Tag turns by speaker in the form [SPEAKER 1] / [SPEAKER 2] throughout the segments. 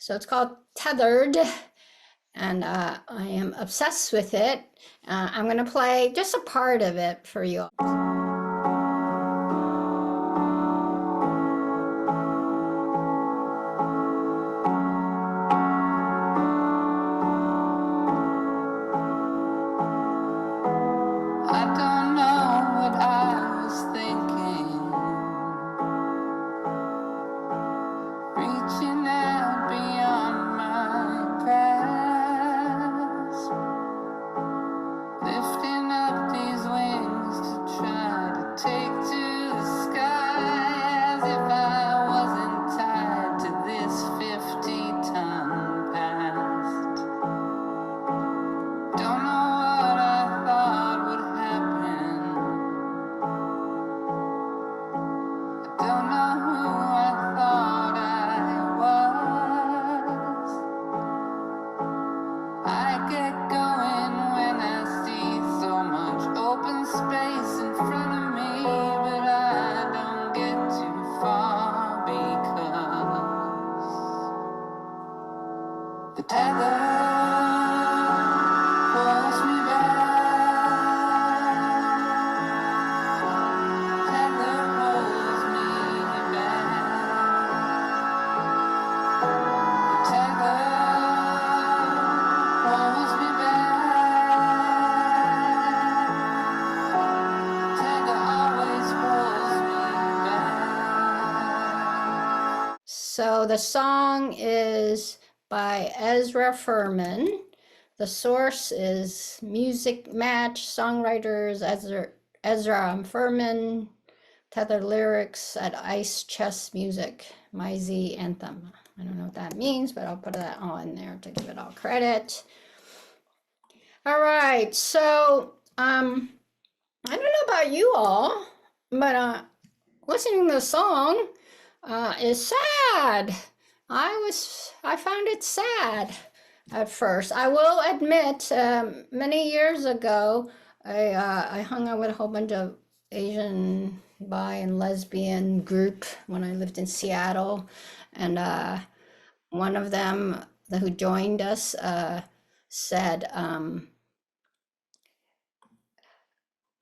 [SPEAKER 1] So it's called Tethered, and I am obsessed with it. I'm going to play just a part of it for you. So the song is by Ezra Furman. The source is Musixmatch, Songwriters, Ezra and Furman, Tethered lyrics at Ice Chess Music, Maisie Anthem. I don't know what that means, but I'll put that all in there to give it all credit. All right, so I don't know about you all, but listening to the song is sad. I found it sad at first. I will admit, many years ago, I hung out with a whole bunch of Asian bi and lesbian group when I lived in Seattle, and one of them who joined us said,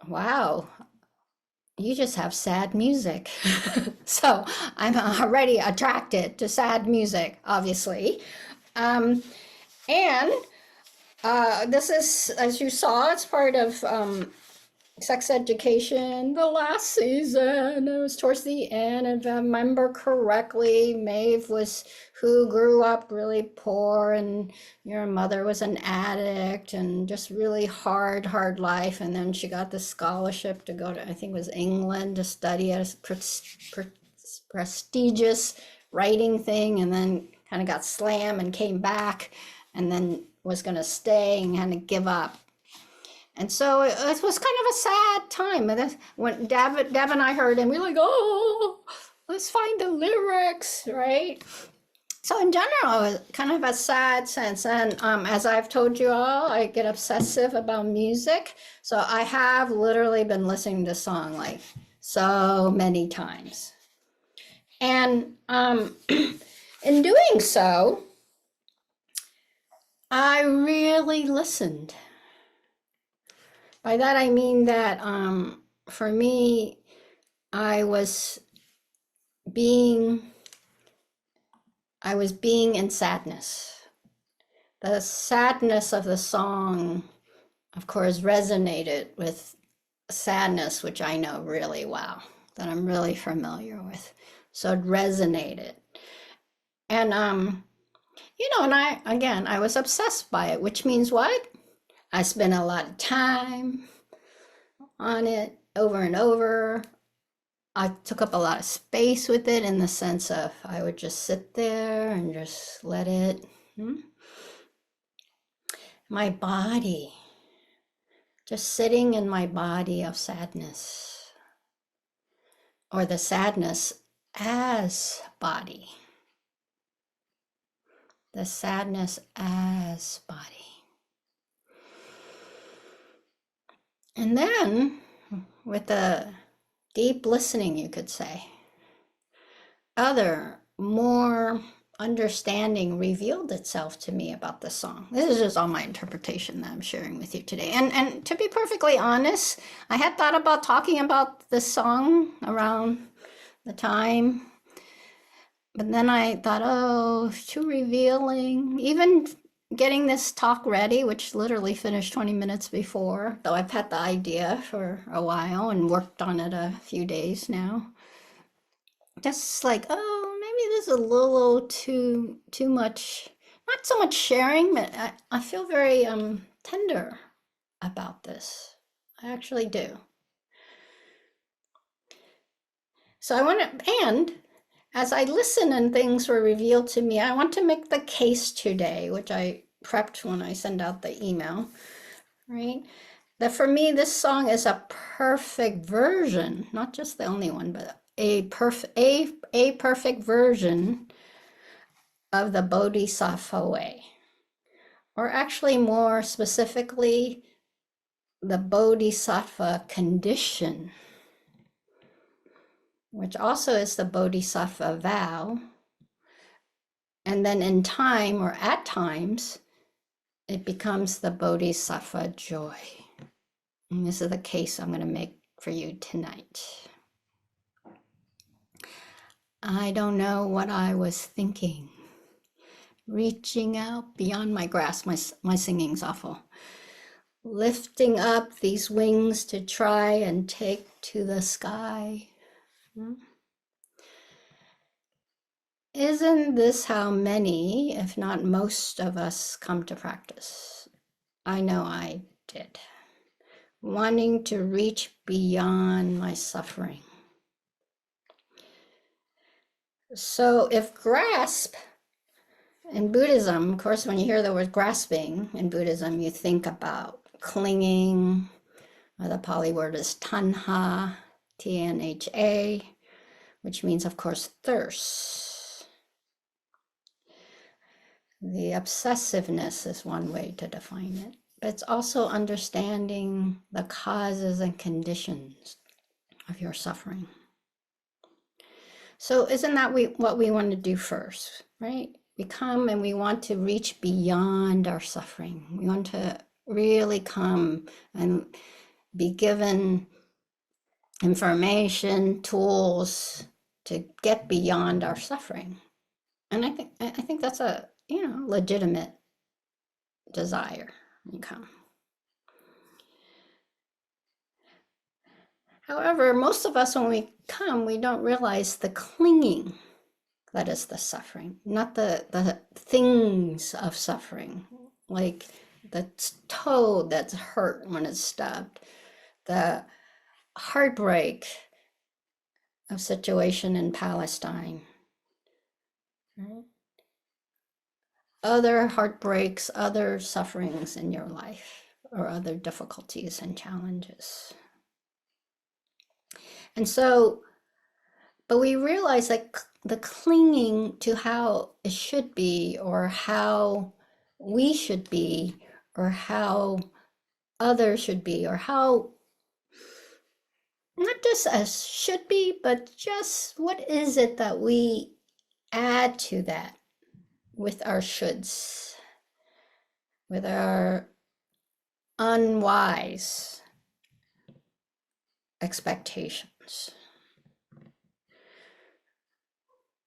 [SPEAKER 1] wow, you just have sad music. So I'm already attracted to sad music, obviously. And this is, as you saw, it's part of Sex Education, the last season. It was towards the end, and if I remember correctly, Maeve was who grew up really poor, and your mother was an addict, and just really hard life. And then she got the scholarship to go to, I think it was England, to study at a prestigious writing thing, and then kind of got slammed and came back, and then was going to stay and kind of give up. And so it was kind of a sad time. When Deb and I heard, and we were like, oh, let's find the lyrics, right? So in general, it was kind of a sad sense. And as I've told you all, I get obsessive about music. So I have literally been listening to the song like so many times. And in doing so, I really listened. By that I mean that for me, I was being in sadness. The sadness of the song, of course, resonated with sadness, which I know really well, that I'm really familiar with. So it resonated. And, and I was obsessed by it, which means what? I spent a lot of time on it over and over. I took up a lot of space with it in the sense of I would just sit there and just let it. My body, just sitting in my body of sadness, or the sadness as body. The sadness as body. And then, with the deep listening, you could say, other, more understanding revealed itself to me about this song. This is just all my interpretation that I'm sharing with you today. And to be perfectly honest, I had thought about talking about this song around the time, but then I thought, oh, it's too revealing. Even getting this talk ready, which literally finished 20 minutes before, though I've had the idea for a while and worked on it a few days now. Just like, oh, maybe this is a little too much, not so much sharing, but I feel very tender about this. I actually do. So I want to, and as I listen and things were revealed to me, I want to make the case today, which I prepped when I send out the email, right? That for me, this song is a perfect version, not just the only one, but a perfect version of the Bodhisattva way, or actually more specifically, the Bodhisattva condition, which also is the Bodhisattva vow. And then in time, or at times, it becomes the Bodhisattva joy. And this is the case I'm going to make for you tonight. I don't know what I was thinking. Reaching out beyond my grasp. My singing's awful. Lifting up these wings to try and take to the sky. Isn't this how many, if not most of us, come to practice? I know I did. Wanting to reach beyond my suffering. So if grasp in Buddhism, of course, when you hear the word grasping in Buddhism, you think about clinging, or the Pali word is tanha, T-N-H-A, which means, of course, thirst. The obsessiveness is one way to define it, but it's also understanding the causes and conditions of your suffering. So isn't that what we want to do first, right? We come and we want to reach beyond our suffering. We want to really come and be given information, tools to get beyond our suffering. And I think that's a legitimate desire. You come. However, most of us, when we come, we don't realize the clinging that is the suffering, not the things of suffering, like the toe that's hurt when it's stabbed, the heartbreak of situation in Palestine, right? Other heartbreaks, other sufferings in your life, or other difficulties and challenges. And so, but we realize that the clinging to how it should be, or how we should be, or how others should be, or how, not just as should be, but just what is it that we add to that with our shoulds, with our unwise expectations.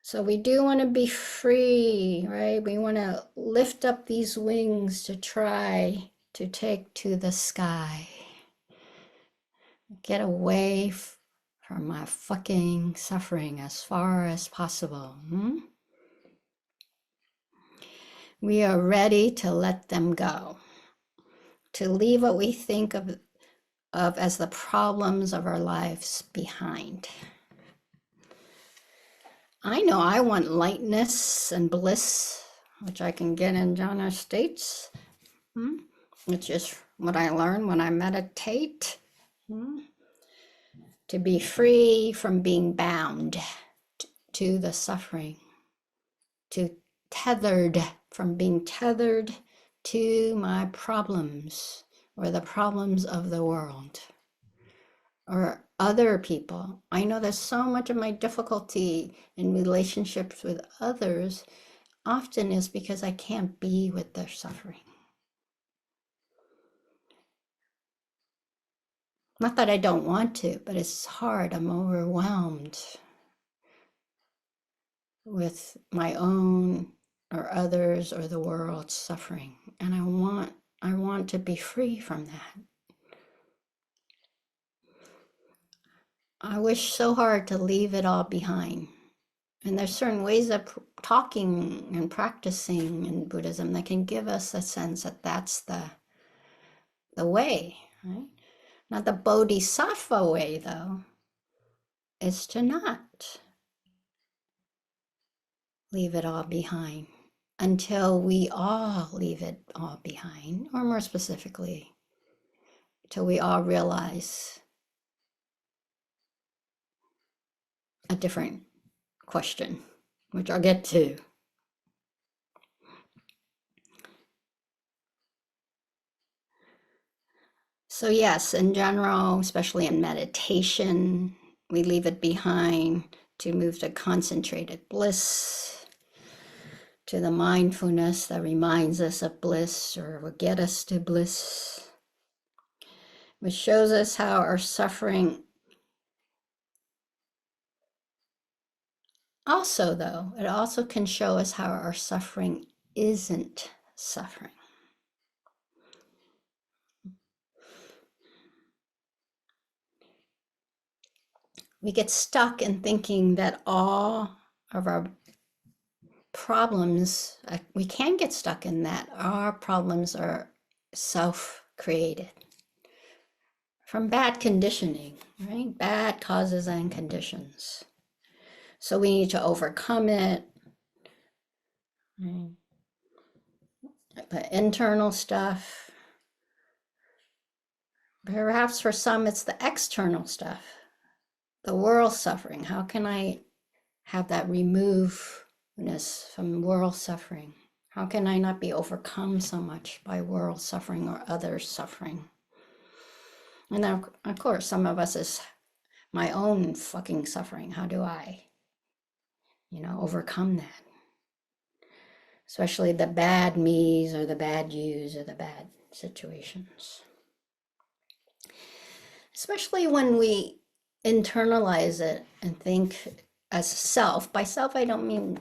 [SPEAKER 1] So we do want to be free, right? We want to lift up these wings to try to take to the sky. Get away from my fucking suffering as far as possible. We are ready to let them go, to leave what we think of as the problems of our lives behind. I know I want lightness and bliss, which I can get in jhana states, which is what I learn when I meditate, to be free from being bound to the suffering, from being tethered to my problems, or the problems of the world, or other people. I know there's so much of my difficulty in relationships with others often is because I can't be with their suffering. Not that I don't want to, but it's hard. I'm overwhelmed with my own or others or the world's suffering. And I want to be free from that. I wish so hard to leave it all behind. And there's certain ways of talking and practicing in Buddhism that can give us a sense that that's the way, right? Not the Bodhisattva way, though, is to not leave it all behind until we all leave it all behind, or more specifically, till we all realize a different question, which I'll get to. So yes, in general, especially in meditation, we leave it behind to move to concentrated bliss, to the mindfulness that reminds us of bliss or will get us to bliss, which shows us how our suffering also, though, it also can show us how our suffering isn't suffering. We get stuck in thinking that all of our problems, we can get stuck in that our problems are self-created from bad conditioning, right? Bad causes and conditions. So we need to overcome it. Right? The internal stuff. Perhaps for some, it's the external stuff. The world suffering. How can I have that removedness from world suffering? How can I not be overcome so much by world suffering or others' suffering? And then, of course, some of us is my own fucking suffering. How do I, overcome that? Especially the bad me's or the bad you's or the bad situations. Especially when we internalize it and think as self. By self, I don't mean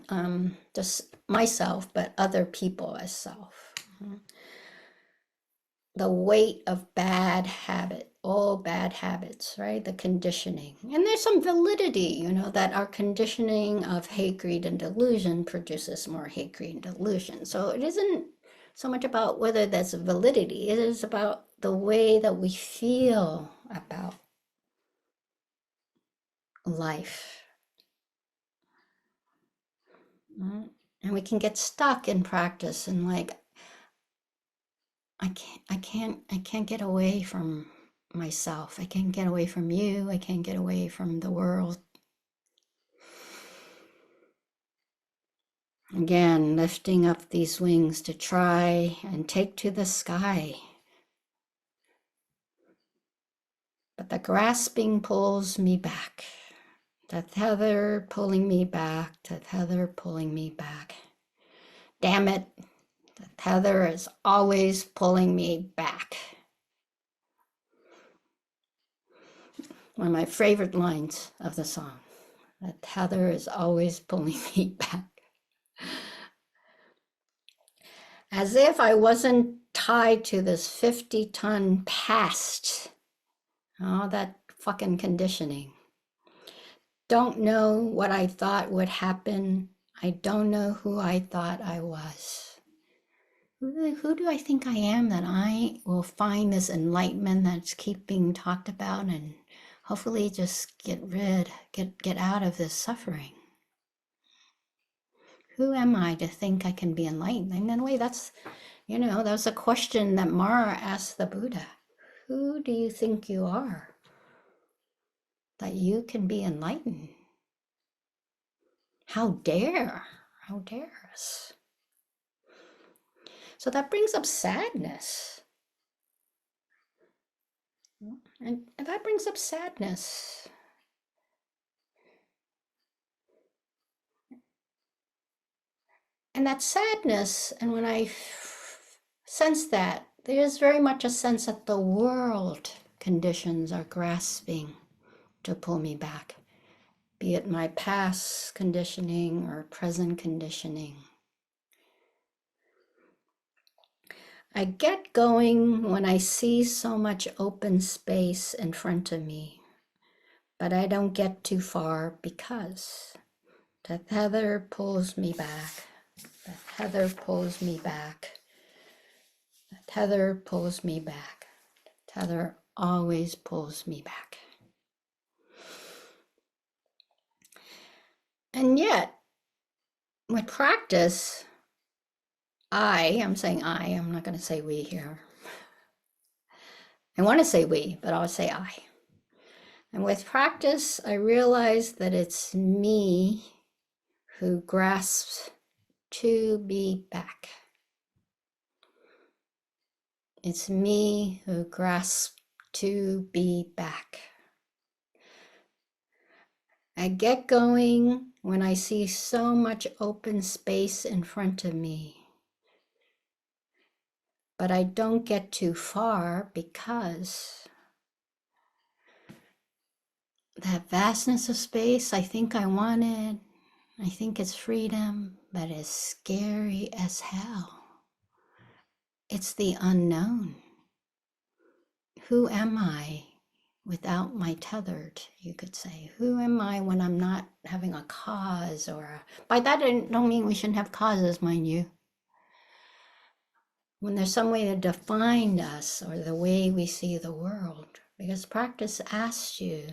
[SPEAKER 1] just myself, but other people as self. The weight of bad habit, all bad habits, right? The conditioning. And there's some validity, that our conditioning of hate, greed, and delusion produces more hate, greed, and delusion. So it isn't so much about whether there's validity. It is about the way that we feel about life. Right? And we can get stuck in practice and I can't get away from myself. I can't get away from you. I can't get away from the world. Again, lifting up these wings to try and take to the sky. But the grasping pulls me back. The tether pulling me back. The tether pulling me back. Damn it. The tether is always pulling me back. One of my favorite lines of the song. The tether is always pulling me back. As if I wasn't tied to this 50-ton past. Oh, that fucking conditioning. Don't know what I thought would happen. I don't know who I thought I was. Who do I think I am that I will find this enlightenment that's being talked about and hopefully just get out of this suffering? Who am I to think I can be enlightened? And in a way, that's a question that Mara asked the Buddha. Who do you think you are that you can be enlightened? How dare us? So that brings up sadness. And that brings up sadness. And that sadness, and when I sense that, there's very much a sense that the world conditions are grasping to pull me back, be it my past conditioning or present conditioning. I get going when I see so much open space in front of me, but I don't get too far because the tether pulls me back. The tether pulls me back. The tether pulls me back. The tether always pulls me back. And yet, with practice, I'm saying I'm not going to say we here. I want to say we, but I'll say I. And with practice, I realize that it's me who grasps to be back. It's me who grasps to be back. I get going when I see so much open space in front of me. But I don't get too far because that vastness of space I think I wanted, I think it's freedom, but it's scary as hell. It's the unknown. Who am I without my tethered, you could say? Who am I when I'm not having a cause by that I don't mean we shouldn't have causes, mind you. When there's some way to define us or the way we see the world, because practice asks you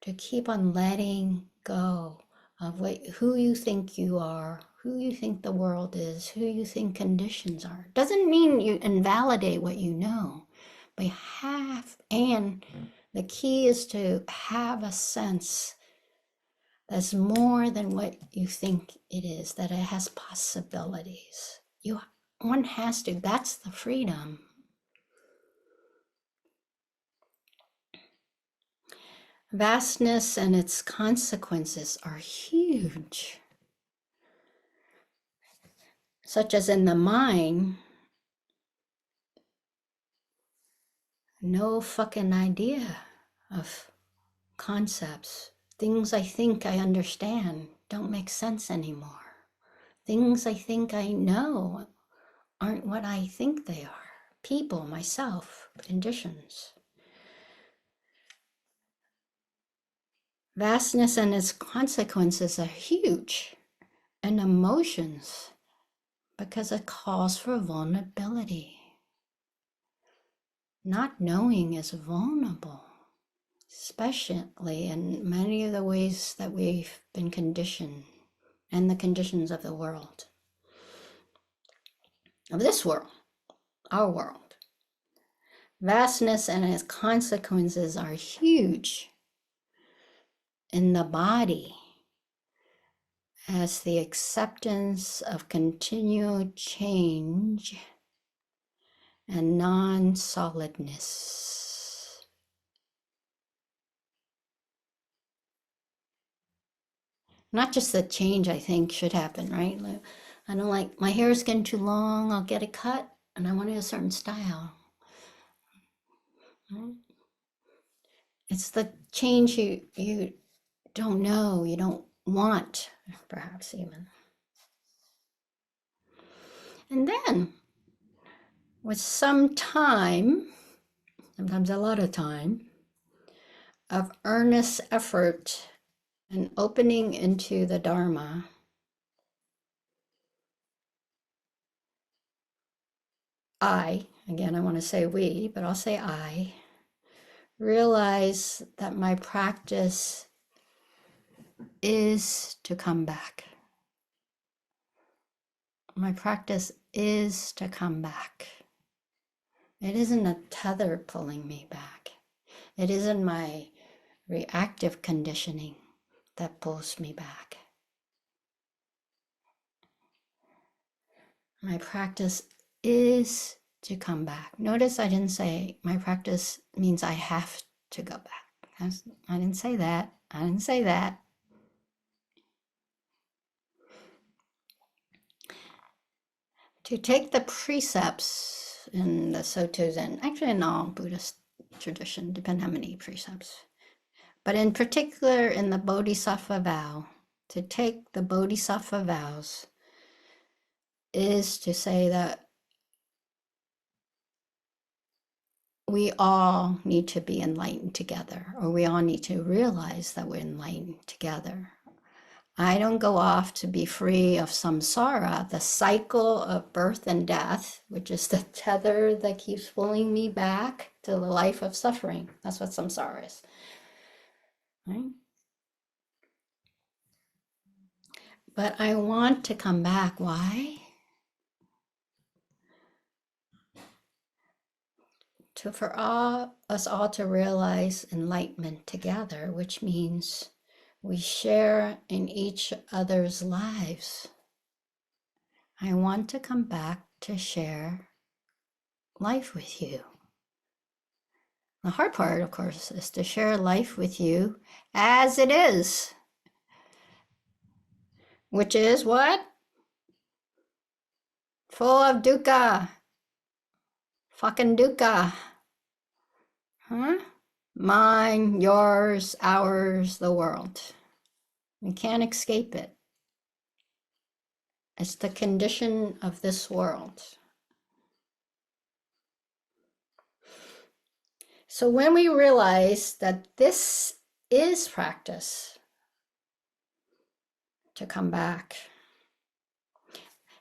[SPEAKER 1] to keep on letting go of who you think you are, who you think the world is, who you think conditions are. Doesn't mean you invalidate what you know, but and the key is to have a sense that's more than what you think it is, that it has possibilities. One has to, that's the freedom. Vastness and its consequences are huge. Such as in the mind, no fucking idea of concepts. Things I think I understand don't make sense anymore. Things I think I know aren't what I think they are. People, myself, conditions. Vastness and its consequences are huge. And emotions, because it calls for vulnerability. Not knowing is vulnerable, especially in many of the ways that we've been conditioned and the conditions of the world. Of this world, our world. Vastness and its consequences are huge in the body as the acceptance of continued change and non-solidness. Not just the change I think should happen, right? I don't like, my hair is getting too long, I'll get it cut, and I want it a certain style. Right? It's the change you don't know, you don't want, perhaps even. And then, with some time, sometimes a lot of time, of earnest effort and opening into the Dharma, again, I want to say we, but I'll say I, realize that my practice is to come back. My practice is to come back. It isn't a tether pulling me back. It isn't my reactive conditioning that pulls me back. My practice is to come back. Notice I didn't say my practice means I have to go back. I didn't say that. I didn't say that. to take the precepts in the To Zen, actually in all Buddhist tradition, depend how many precepts, but in particular in the Bodhisattva vow, to take the Bodhisattva vows is to say that we all need to be enlightened together, or we all need to realize that we're enlightened together. I don't go off to be free of samsara, the cycle of birth and death, which is the tether that keeps pulling me back to the life of suffering. That's what samsara is. Right? But I want to come back. Why? For us all to realize enlightenment together, which means we share in each other's lives. I want to come back to share life with you. The hard part, of course, is to share life with you as it is. Which is what? Full of dukkha. Fucking dukkha. Huh? Mine, yours, ours, the world. We can't escape it. It's the condition of this world. So when we realize that this is practice, to come back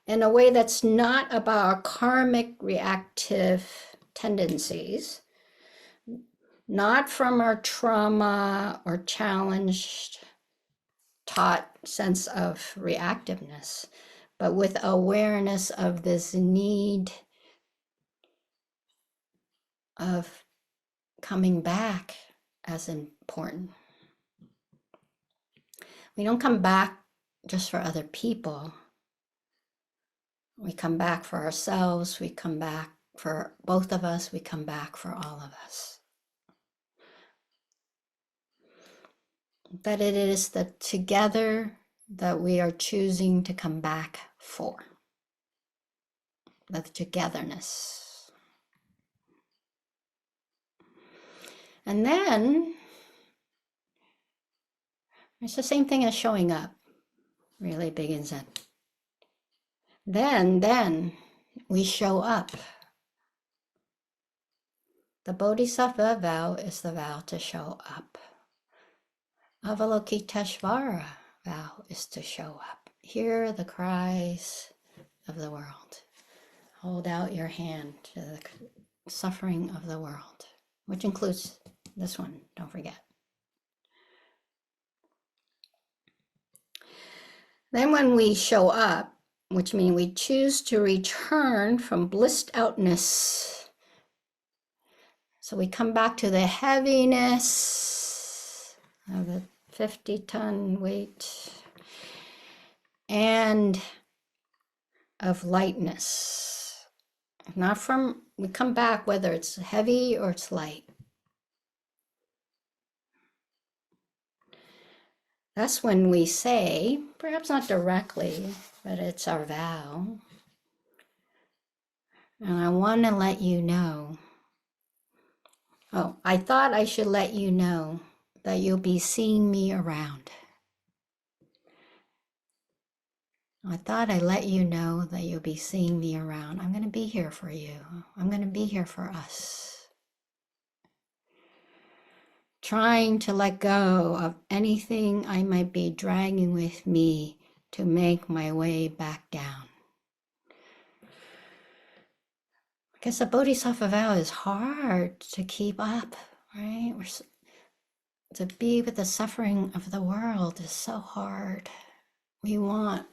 [SPEAKER 1] in a way that's not about our karmic reactive tendencies, not from our trauma or challenged, taught sense of reactiveness, but with awareness of this need of coming back as important. We don't come back just for other people. We come back for ourselves. We come back for both of us. We come back for all of us. That it is the together that we are choosing to come back for. The togetherness. And then it's the same thing as showing up, really big in Zen. Then we show up. The Bodhisattva vow is the vow to show up. Avalokiteshvara vow is to show up. Hear the cries of the world. Hold out your hand to the suffering of the world, which includes this one, don't forget. Then when we show up, which means we choose to return from blissed outness. So we come back to the heaviness of the 50-ton weight and of lightness. Not from, we come back whether it's heavy or it's light. That's when we say, perhaps not directly, but it's our vow. And I want to let you know. Oh, I thought I should let you know that you'll be seeing me around. I thought I'd let you know that you'll be seeing me around. I'm going to be here for you. I'm going to be here for us. Trying to let go of anything I might be dragging with me to make my way back down. Because the Bodhisattva vow is hard to keep up, right? To be with the suffering of the world is so hard. We want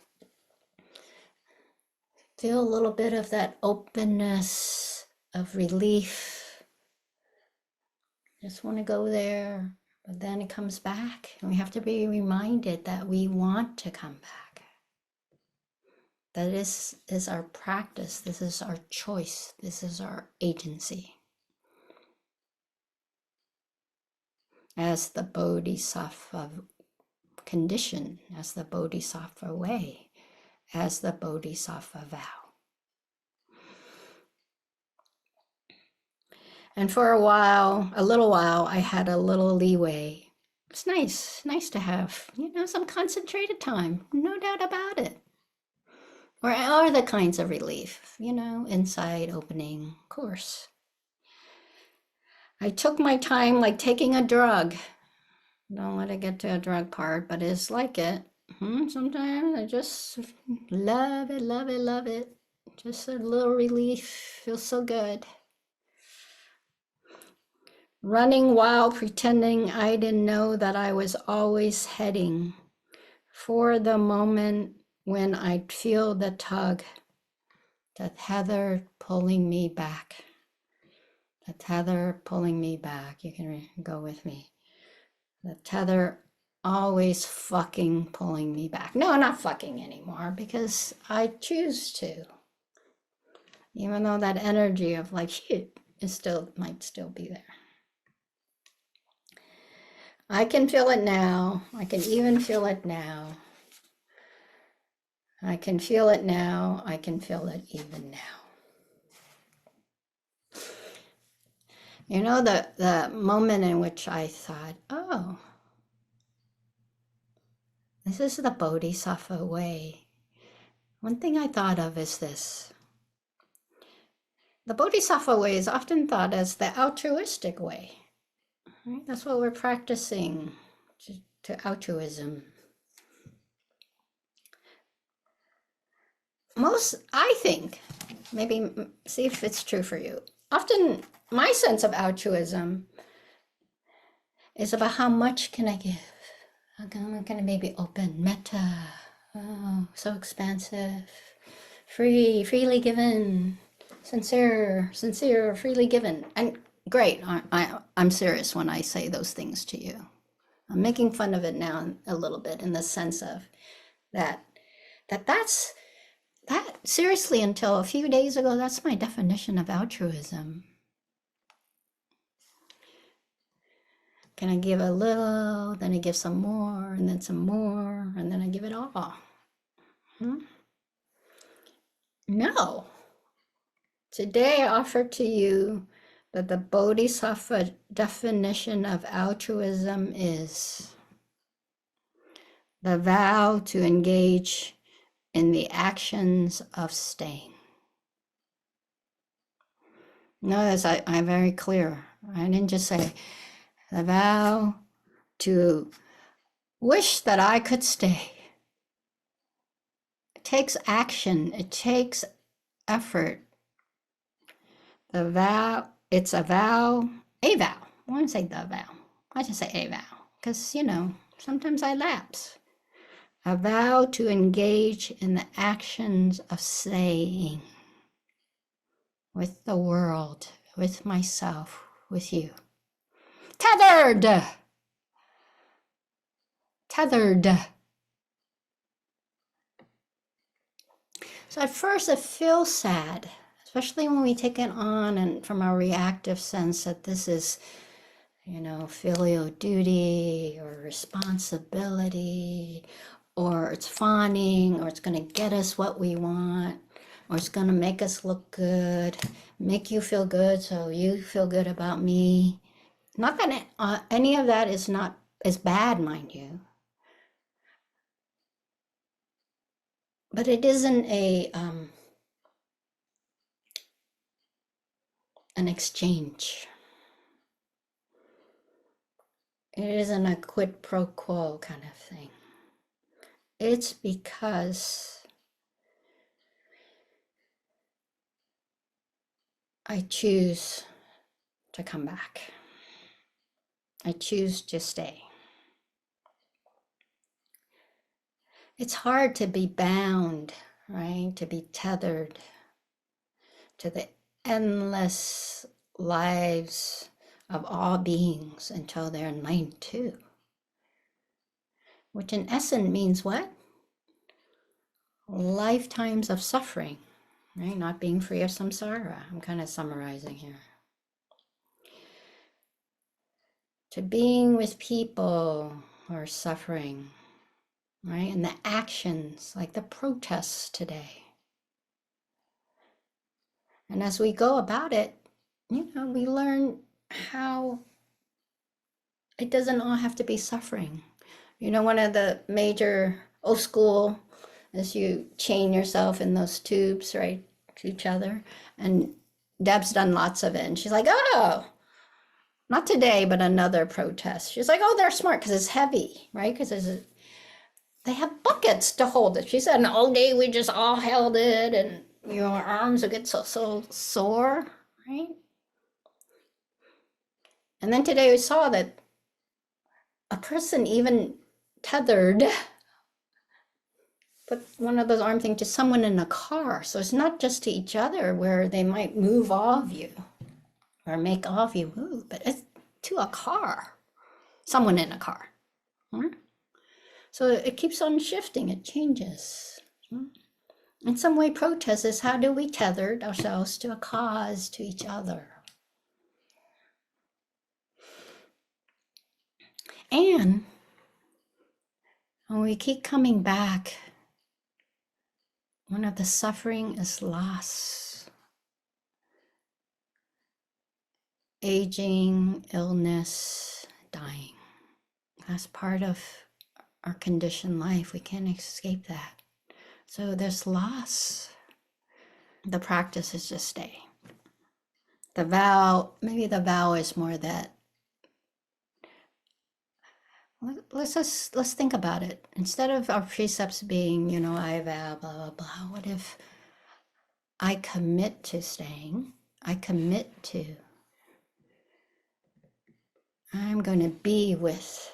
[SPEAKER 1] feel a little bit of that openness of relief. Just want to go there, but then it comes back, and we have to be reminded that we want to come back. That this is our practice, this is our choice, this is our agency. As the Bodhisattva condition, as the Bodhisattva way, as the Bodhisattva vow. And for a little while, I had a little leeway. It's nice to have, some concentrated time, no doubt about it. Or other kinds of relief, inside opening, of course. I took my time like taking a drug. Don't let it get to a drug part, but it's like it. Sometimes I just love it, love it, love it. Just a little relief, feels so good. Running while pretending I didn't know that I was always heading for the moment when I'd feel the tug, the tether pulling me back. The tether pulling me back. You can go with me. The tether always fucking pulling me back. No, not fucking anymore, because I choose to. Even though that energy of like shit might still be there. I can feel it now. I can even feel it now. I can feel it now. I can feel it even now. The moment in which I thought, oh, this is the Bodhisattva way. One thing I thought of is this. The Bodhisattva way is often thought as the altruistic way. Right? That's what we're practicing to altruism. I think, maybe see if it's true for you. Often my sense of altruism is about how much can I give? How can I maybe open? Metta. Oh, so expansive. Freely given. Sincere, freely given. And great, I'm serious when I say those things to you. I'm making fun of it now a little bit in the sense of that's seriously, until a few days ago, that's my definition of altruism. Can I give a little, then I give some more, and then some more, and then I give it all? No. Today I offer to you that the Bodhisattva definition of altruism is the vow to engage in the actions of staying. Notice I'm very clear. I didn't just say the vow to wish that I could stay. It takes action. It takes effort. The vow, it's a vow. I want to say the vow. I just say a vow because, sometimes I lapse. A vow to engage in the actions of staying with the world, with myself, with you. Tethered. So at first it feels sad, especially when we take it on and from a reactive sense that this is, filial duty or responsibility, or it's fawning, or it's going to get us what we want, or it's going to make us look good, make you feel good so you feel good about me. Not that any of that is bad, mind you. But it isn't an exchange. It isn't a quid pro quo kind of thing. It's because I choose to come back. I choose to stay. It's hard to be bound, right? To be tethered to the endless lives of all beings until they're 92. Which in essence means what? Lifetimes of suffering, right? Not being free of samsara. I'm kind of summarizing here. To being with people who are suffering, right? And the actions, like the protests today. And as we go about it, we learn how it doesn't all have to be suffering. One of the major old school is you chain yourself in those tubes, right, to each other. And Deb's done lots of it. And she's like, oh, not today, but another protest. She's like, oh, they're smart because it's heavy, right? Because they have buckets to hold it. She said, and all day we just all held it, and your arms would get so sore, right? And then today we saw that a person even tethered, put one of those arm things to someone in a car. So it's not just to each other where they might move all of you or make all of you move, but it's to a car, someone in a car. So it keeps on shifting, it changes. In some way, protest is how do we tether ourselves to a cause, to each other. And when we keep coming back, one of the suffering is loss. Aging, illness, dying. That's part of our conditioned life. We can't escape that. So there's loss. The practice is just stay. The vow, maybe the vow is more that. Let's think about it. Instead of our precepts being, I vow, blah, blah, blah. What if I commit to staying? I commit to. I'm going to be with.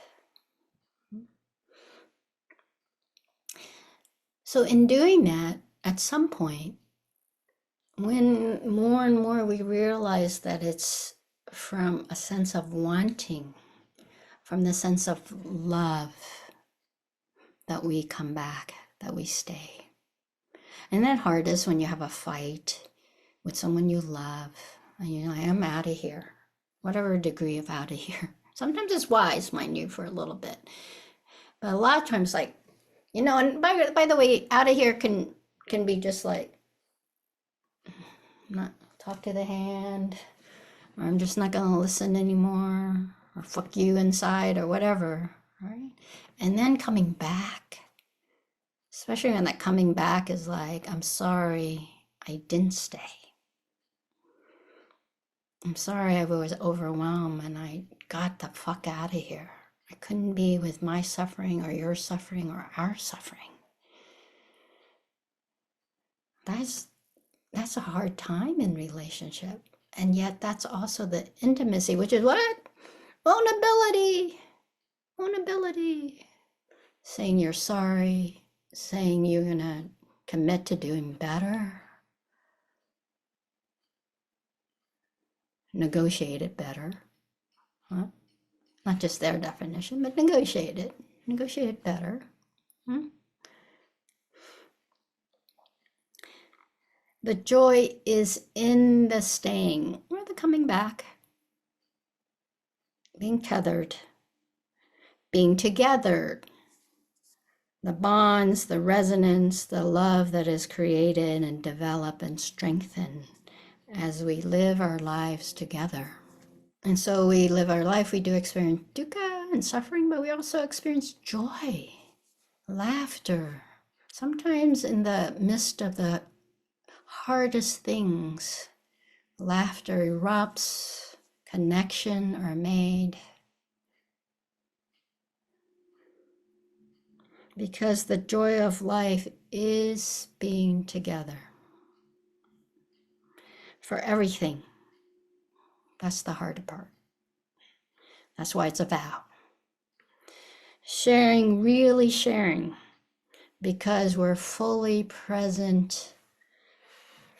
[SPEAKER 1] So in doing that, at some point, when more and more we realize that it's from a sense of wanting, from the sense of love, that we come back, that we stay. And that hard is when you have a fight with someone you love, and you're like, I'm out of here, whatever degree of out of here. Sometimes it's wise, mind you, for a little bit. But a lot of times, like, and by the way, out of here can be just like, not talk to the hand, or I'm just not going to listen anymore, or fuck you inside, or whatever, right? And then coming back, especially when that coming back is like, I'm sorry I didn't stay. I'm sorry I was overwhelmed and I got the fuck out of here. I couldn't be with my suffering or your suffering or our suffering. That's a hard time in relationship. And yet that's also the intimacy, which is what? Vulnerability. Vulnerability. Saying you're sorry, saying you're going to commit to doing better. Negotiate it better. Huh? Not just their definition, but negotiate it. Negotiate it better. The joy is in the staying, or the coming back. Being tethered. Being together. The bonds, the resonance, the love that is created and developed and strengthened as we live our lives together. And so we live our life, we do experience dukkha and suffering, but we also experience joy, laughter. Sometimes in the midst of the hardest things, laughter erupts, connection are made. Because the joy of life is being together. For everything. That's the hard part. That's why it's a vow. Sharing, really sharing, because we're fully present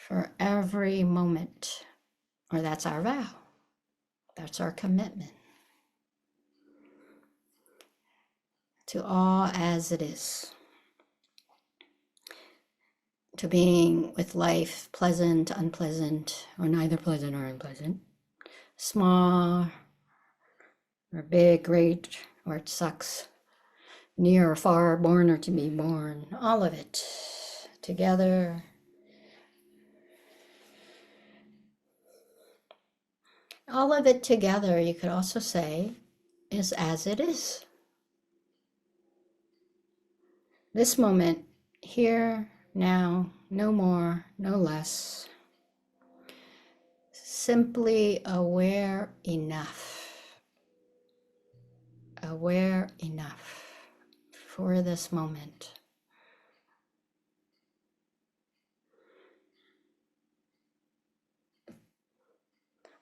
[SPEAKER 1] for every moment, or that's our vow. That's our commitment to all as it is. To being with life, pleasant, unpleasant, or neither pleasant or unpleasant. Small or big, great, or it sucks. Near or far, born or to be born. All of it together. All of it together, you could also say, is as it is. This moment, here, now, no more, no less. Simply aware enough. Aware enough for this moment.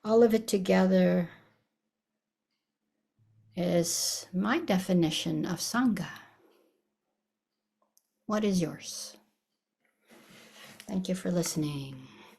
[SPEAKER 1] All of it together is my definition of Sangha. What is yours? Thank you for listening.